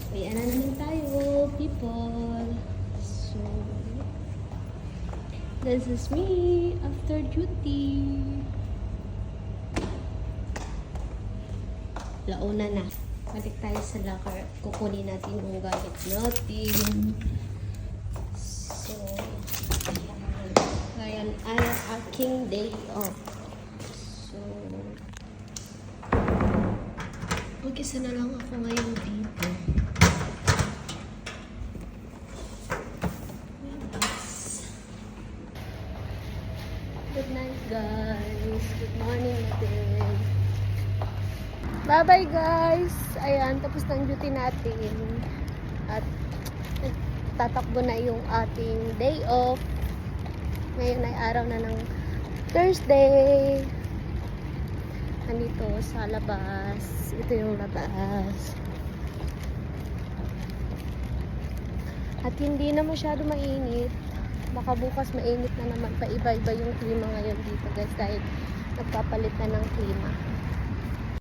Ayan na naman tayo, people. So, this is me after duty. Launa na. Balik tayo sa locker. Kukunin natin yung gamit natin. So, ngayon ay aking day off. So, mag-isa na lang ako ngayon dito. Good night, guys. Good morning natin. Bye-bye, guys. Ayan, tapos na ang duty natin. At tatakbo na yung ating day off. Ngayon ay araw na ng Thursday. Nandito sa labas. Ito yung labas. At hindi na masyado mainit. Baka bukas mainit na naman. Paiba-iba yung klima ngayon dito, guys. Dahil nagpapalit na ng klima.